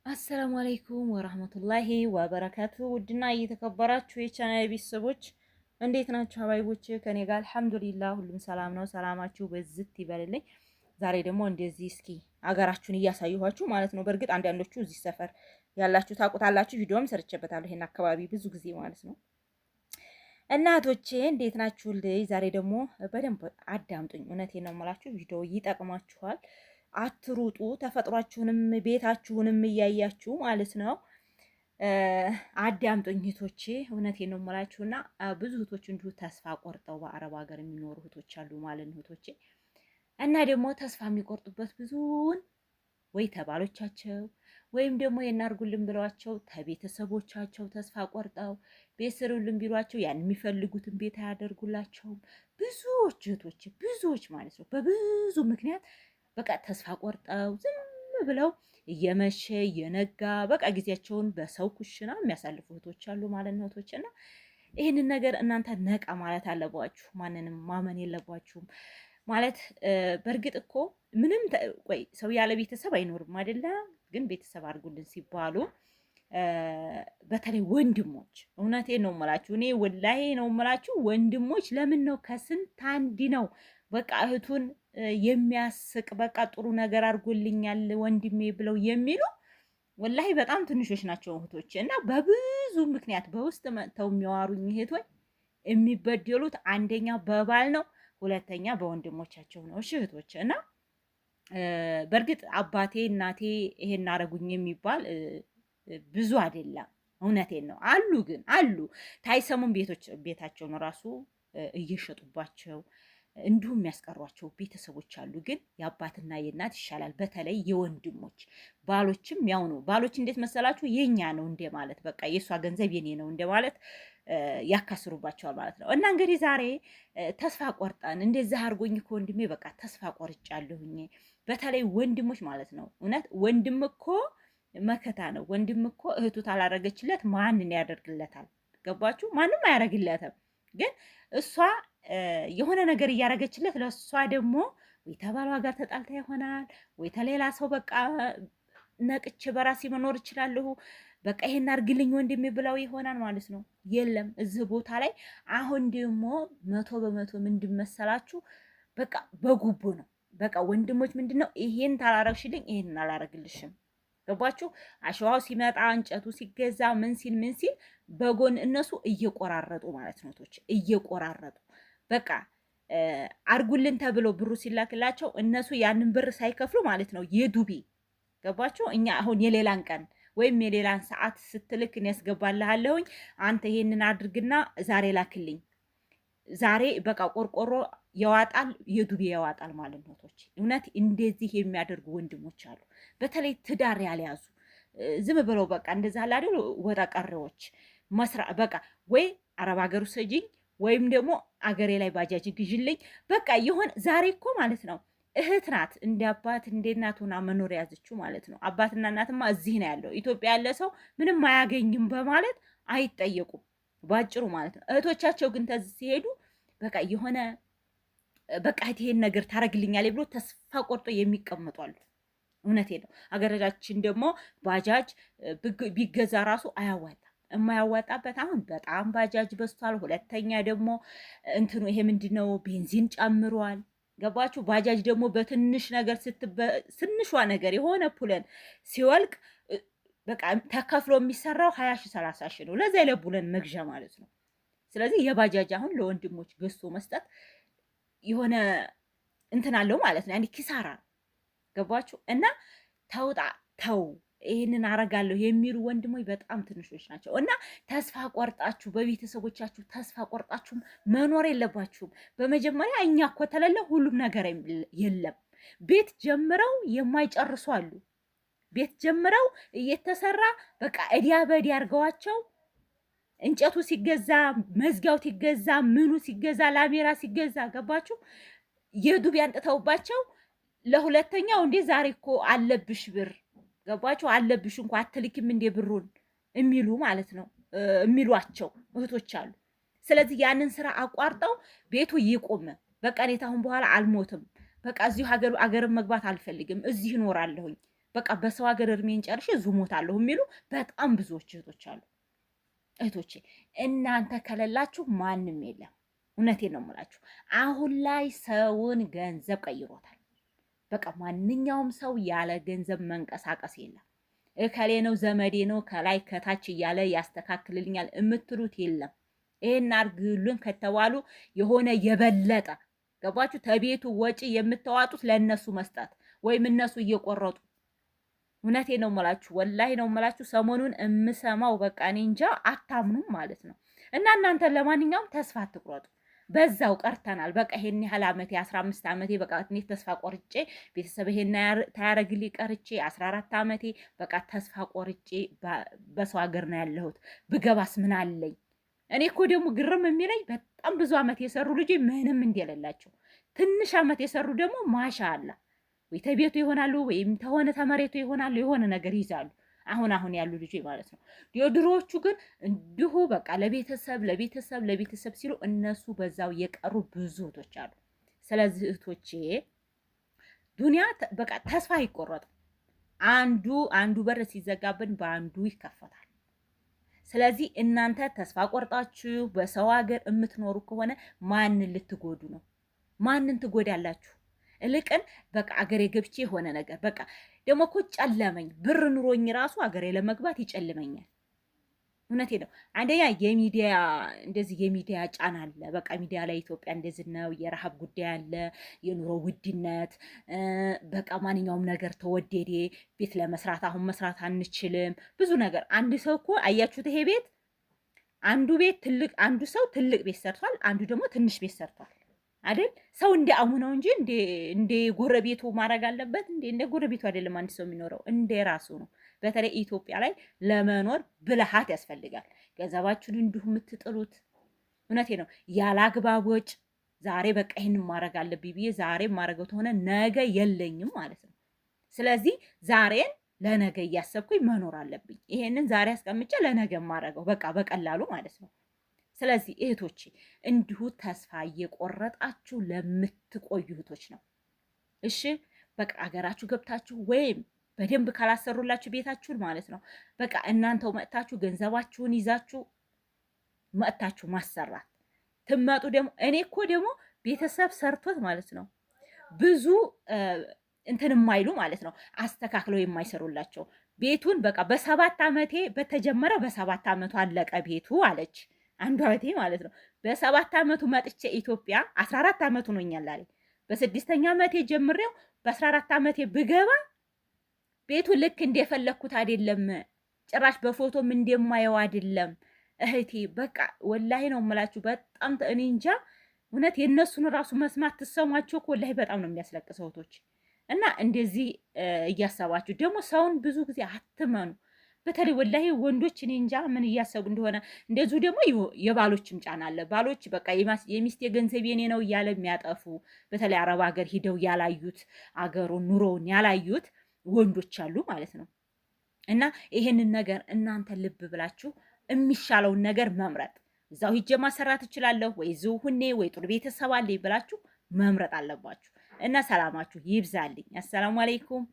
አሰላሙ አለይኩም ወራህመቱላሂ ወበረካቱ። ውድና እየተከበራችሁ የቻናል ቤተሰቦች እንዴት ናችሁ? ሀባይቦች ከኔ ጋር አልሐምዱሊላህ ሁሉም ሰላም ነው። ሰላማችሁ በዝት ይበልልኝ። ዛሬ ደግሞ እንደዚህ እስኪ አገራችሁን እያሳየኋችሁ ማለት ነው። በእርግጥ አንዳንዶቹ እዚህ ሰፈር ያላችሁ ታውቁታላችሁ። ቪዲዮም ሰርቼበታለሁ ይሄን አካባቢ ብዙ ጊዜ ማለት ነው። እናቶቼ እንዴት ናችሁልኝ? ዛሬ ደግሞ በደንብ አዳምጡኝ። እውነቴን ነው የምላችሁ፣ ቪዲዮ ይጠቅማችኋል። አትሩጡ። ተፈጥሯችሁንም ቤታችሁንም እያያችሁ ማለት ነው። አዳምጡኝ እህቶቼ፣ እውነቴን ነው የምላችሁና ብዙ እህቶች እንዲሁ ተስፋ ቆርጠው በአረብ ሀገር የሚኖሩ እህቶች አሉ ማለት ነው እህቶቼ። እና ደግሞ ተስፋ የሚቆርጡበት ብዙውን ወይ ተባሎቻቸው ወይም ደግሞ የናርጉልን ብለዋቸው ተቤተሰቦቻቸው ተስፋ ቆርጠው ቤት ስሩልን ቢሏቸው ያን የሚፈልጉትን ቤት አያደርጉላቸውም። ብዙዎች እህቶቼ፣ ብዙዎች ማለት ነው በብዙ ምክንያት በቃ ተስፋ ቆርጠው ዝም ብለው እየመሸ እየነጋ በቃ ጊዜያቸውን በሰው ኩሽና የሚያሳልፉ እህቶች አሉ ማለት ነው እህቶች። እና ይህንን ነገር እናንተ ነቃ ማለት አለባችሁ። ማንንም ማመን የለባችሁም ማለት በእርግጥ እኮ ምንም ቆይ ሰው ያለ ቤተሰብ አይኖርም አይደለም። ግን ቤተሰብ አድርጉልን ሲባሉ በተለይ ወንድሞች፣ እውነቴን ነው የምላችሁ፣ እኔ ወላሂ ነው የምላችሁ ወንድሞች ለምን ነው ከስንት አንድ ነው በቃ እህቱን የሚያስቅ በቃ ጥሩ ነገር አድርጎልኛል ወንድሜ ብለው የሚሉ ወላሂ በጣም ትንሾች ናቸው እህቶች። እና በብዙ ምክንያት በውስጥ መጥተው የሚዋሩኝ እህቶች የሚበደሉት አንደኛ በባል ነው፣ ሁለተኛ በወንድሞቻቸው ነው። እሺ እህቶች። እና በእርግጥ አባቴ እናቴ ይሄን አረጉኝ የሚባል ብዙ አይደለም። እውነቴን ነው አሉ፣ ግን አሉ ታይሰሙን ቤታቸውን ራሱ እየሸጡባቸው እንዲሁም የሚያስቀሯቸው ቤተሰቦች አሉ። ግን የአባትና የእናት ይሻላል። በተለይ የወንድሞች ባሎችም ያው ነው። ባሎች እንዴት መሰላችሁ? የኛ ነው እንደ ማለት በቃ የእሷ ገንዘብ የኔ ነው እንደ ማለት ያካስሩባቸዋል ማለት ነው። እና እንግዲህ ዛሬ ተስፋ ቆርጠን እንደዛ አድርጎኝ እኮ ወንድሜ በቃ ተስፋ ቆርጫለሁኝ። በተለይ ወንድሞች ማለት ነው። እውነት ወንድም እኮ መከታ ነው። ወንድም እኮ እህቱ ታላረገችለት ማንን ያደርግለታል? ገባችሁ? ማንም አያደርግለትም። ግን እሷ የሆነ ነገር እያደረገችለት ለእሷ ደግሞ ወይ ተባሏ ጋር ተጣልታ ይሆናል ወይ ተሌላ ሰው በቃ ነቅቼ በራሴ መኖር እችላለሁ በቃ ይሄን አድርግልኝ ወንድሜ ብለው ይሆናል ማለት ነው። የለም እዚህ ቦታ ላይ አሁን ደግሞ 100% ምንድን መሰላችሁ? በቃ በጉቦ ነው። በቃ ወንድሞች ምንድነው ይሄን ታላረግሽልኝ ይሄን አላረግልሽም። ገባችሁ? አሸዋው ሲመጣ እንጨቱ ሲገዛ ምን ሲል በጎን እነሱ እየቆራረጡ ማለት ነው ቶች እየቆራረጡ በቃ አርጉልን ተብሎ ብሩ ሲላክላቸው እነሱ ያንን ብር ሳይከፍሉ ማለት ነው የዱቤ ገባችሁ? እኛ አሁን የሌላን ቀን ወይም የሌላን ሰዓት ስትልክ እኔ ያስገባልሃለሁኝ አንተ ይሄንን አድርግና ዛሬ ላክልኝ። ዛሬ በቃ ቆርቆሮ ያዋጣል የዱቤ ያዋጣል ማለት ነው ቶች። እውነት እንደዚህ የሚያደርጉ ወንድሞች አሉ። በተለይ ትዳር ያልያዙ ዝም ብለው በቃ እንደዛ አላደሉ ወጣ ቀረዎች መስራ በቃ ወይ አረብ ሀገሩ ሰጂኝ ወይም ደግሞ አገሬ ላይ ባጃጅ ግዥልኝ በቃ ይሆን። ዛሬ እኮ ማለት ነው እህት ናት እንደ አባት እንደ እናት ሆና መኖር ያዘችው ማለት ነው። አባትና እናትማ እዚህ ነው ያለው። ኢትዮጵያ ያለ ሰው ምንም አያገኝም በማለት አይጠየቁም ባጭሩ ማለት ነው። እህቶቻቸው ግን ተዚህ ሲሄዱ በቃ የሆነ በቃ ይሄን ነገር ታረግልኛለች ብሎ ተስፋ ቆርጦ የሚቀመጡ አሉ። እውነቴ ነው። አገራችን ደግሞ ባጃጅ ቢገዛ ራሱ አያዋጣም። የማያዋጣበት አሁን በጣም ባጃጅ በዝቷል። ሁለተኛ ደግሞ እንትኑ ይሄ ምንድነው ቤንዚን ጨምሯል። ገባችሁ? ባጃጅ ደግሞ በትንሽ ነገር ትንሿ ነገር የሆነ ፑለን ሲወልቅ በቃ ተከፍሎ የሚሰራው 20 ሺህ 30 ሺህ ነው ለዛ ለቡለን መግዣ ማለት ነው። ስለዚህ የባጃጅ አሁን ለወንድሞች ገዝቶ መስጠት የሆነ እንትን አለው ማለት ነው። ያኔ ኪሳራ ገባችሁ? እና ተውጣ ተው ይሄንን አረጋለሁ የሚሉ ወንድሞች በጣም ትንሾች ናቸው። እና ተስፋ ቆርጣችሁ በቤተሰቦቻችሁ ተስፋ ቆርጣችሁ መኖር የለባችሁም። በመጀመሪያ እኛ እኮ ተለለ ሁሉም ነገር የለም። ቤት ጀምረው የማይጨርሱ አሉ። ቤት ጀምረው እየተሰራ በቃ እዲያ በዲያ አርገዋቸው እንጨቱ ሲገዛ መዝጊያው ሲገዛ ምኑ ሲገዛ ላሜራ ሲገዛ ገባችሁ? የዱቤ አንጥተውባቸው ለሁለተኛው እንዴ ዛሬ እኮ አለብሽ ብር ገባችሁ? አለብሽ እንኳ አትልኪም እንዴ ብሩን የሚሉ ማለት ነው የሚሏቸው እህቶች አሉ። ስለዚህ ያንን ስራ አቋርጠው ቤቱ ይቆም በቃ እኔ ታሁን በኋላ አልሞትም በቃ እዚሁ ሀገርን መግባት አልፈልግም እዚህ እኖራለሁኝ በቃ በሰው ሀገር እድሜን ጨርሼ ዝሞታለሁ የሚሉ በጣም ብዙዎች እህቶች አሉ። እህቶቼ እናንተ ከሌላችሁ ማንም የለም። እውነቴን ነው የምላችሁ። አሁን ላይ ሰውን ገንዘብ ቀይሮታል። በቃ ማንኛውም ሰው ያለ ገንዘብ መንቀሳቀስ የለም። እከሌ ነው ዘመዴ ነው ከላይ ከታች እያለ ያስተካክልልኛል የምትሉት የለም። ይሄን አርግሉን ከተባሉ የሆነ የበለጠ ገባችሁ? ተቤቱ ወጪ የምታዋጡት ለነሱ መስጠት ወይም እነሱ እየቆረጡ እውነቴ ነው የምላችሁ፣ ወላሂ ነው የምላችሁ። ሰሞኑን የምሰማው በቃ እኔ እንጃ አታምኑም ማለት ነው። እና እናንተ ለማንኛውም ተስፋ አትቁረጡ። በዛው ቀርተናል። በቃ ይሄን ያህል ዓመቴ 15 ዓመቴ በቃ እኔ ተስፋ ቆርጬ ቤተሰብ ይሄን ታያረግልኝ ቀርቼ 14 ዓመቴ በቃ ተስፋ ቆርጬ በሰው ሀገር ነው ያለሁት። ብገባስ ምን አለኝ? እኔ እኮ ደግሞ ግርም የሚለኝ በጣም ብዙ ዓመት የሰሩ ልጅ ምንም እንደሌላቸው፣ ትንሽ ዓመት የሰሩ ደግሞ ማሻ አላ ወይ ተቤቱ ይሆናሉ ወይም ተሆነ ተመሬቱ ይሆናሉ፣ የሆነ ነገር ይዛሉ። አሁን ያሉ ልጆች ማለት ነው። የድሮዎቹ ግን እንዲሁ በቃ ለቤተሰብ ሲሉ እነሱ በዛው የቀሩ ብዙ እህቶች አሉ። ስለዚህ እህቶቼ ዱንያ በቃ ተስፋ አይቆረጥም። አንዱ በር ሲዘጋብን በአንዱ ይከፈታል። ስለዚህ እናንተ ተስፋ ቆርጣችሁ በሰው ሀገር የምትኖሩ ከሆነ ማንን ልትጎዱ ነው? ማንን ትጎዳላችሁ? እልቅን በቃ አገሬ ገብቼ የሆነ ነገር በቃ ደግሞ እኮ ጨለመኝ፣ ብር ኑሮኝ ራሱ አገሬ ለመግባት ይጨልመኛል። እውነቴ ነው። አንደኛ የሚዲያ ጫና አለ። በቃ ሚዲያ ላይ ኢትዮጵያ እንደዚህ ነው፣ የረሃብ ጉዳይ አለ፣ የኑሮ ውድነት፣ በቃ ማንኛውም ነገር ተወደደ። ቤት ለመስራት አሁን መስራት አንችልም፣ ብዙ ነገር። አንድ ሰው እኮ አያችሁት፣ ይሄ ቤት አንዱ ሰው ትልቅ ቤት ሰርቷል፣ አንዱ ደግሞ ትንሽ ቤት ሰርቷል አይደል? ሰው እንደ አሙነው እንጂ እንደ ጎረቤቱ ማድረግ አለበት እንደ ጎረቤቱ አይደለም። አንድ ሰው የሚኖረው እንደ ራሱ ነው። በተለይ ኢትዮጵያ ላይ ለመኖር ብልሃት ያስፈልጋል። ገንዘባችሁን እንዲሁ የምትጥሉት እውነቴ ነው ያለ አግባብ ወጭ። ዛሬ በቃ ይሄንን ማድረግ አለብኝ ብዬ ዛሬ ማድረገው ተሆነ ነገ የለኝም ማለት ነው። ስለዚህ ዛሬን ለነገ እያሰብኩኝ መኖር አለብኝ። ይሄንን ዛሬ አስቀምጬ ለነገ ማድረገው በቃ በቀላሉ ማለት ነው። ስለዚህ እህቶቼ እንዲሁ ተስፋ እየቆረጣችሁ ለምትቆዩ እህቶች ነው። እሺ በቃ አገራችሁ ገብታችሁ ወይም በደንብ ካላሰሩላችሁ ቤታችሁን ማለት ነው በቃ እናንተው መጥታችሁ ገንዘባችሁን ይዛችሁ መጥታችሁ ማሰራት ትመጡ። ደግሞ እኔ እኮ ደግሞ ቤተሰብ ሰርቶት ማለት ነው ብዙ እንትን የማይሉ ማለት ነው አስተካክለው የማይሰሩላቸው ቤቱን በቃ በ7 ዓመቴ በተጀመረ በ7 ዓመቱ አለቀ ቤቱ አለች አንዱ እህቴ ማለት ነው። በ7 ዓመቱ መጥቼ ኢትዮጵያ 14 ዓመቱ ሆኛል አለኝ። በ6ኛ ዓመቴ ጀምሬው በ14 ዓመቴ ብገባ ቤቱ ልክ እንደፈለኩት አይደለም፣ ጭራሽ በፎቶም እንደማየው አይደለም እህቴ። በቃ ወላሂ ነው የምላችሁ በጣም እኔ እንጃ እውነት የነሱን ራሱ መስማት ትሰማቸው እኮ ወላሂ በጣም ነው የሚያስለቅሰው እህቶች። እና እንደዚህ እያሰባችሁ ደግሞ ሰውን ብዙ ጊዜ አትመኑ። በተለይ ወላሂ ወንዶች እኔ እንጃ ምን እያሰቡ እንደሆነ። እንደዚሁ ደግሞ የባሎችም ጫና አለ። ባሎች በቃ የሚስቴ ገንዘብ የኔ ነው እያለ የሚያጠፉ በተለይ አረብ ሀገር ሂደው ያላዩት አገሩን ኑሮውን ያላዩት ወንዶች አሉ ማለት ነው። እና ይሄንን ነገር እናንተ ልብ ብላችሁ የሚሻለውን ነገር መምረጥ፣ እዛው ሂጄ ማሰራት እችላለሁ ወይ እዚሁ ሁኔ ወይ ጥሩ ቤተሰብ አለኝ ብላችሁ መምረጥ አለባችሁ። እና ሰላማችሁ ይብዛልኝ። አሰላሙ አለይኩም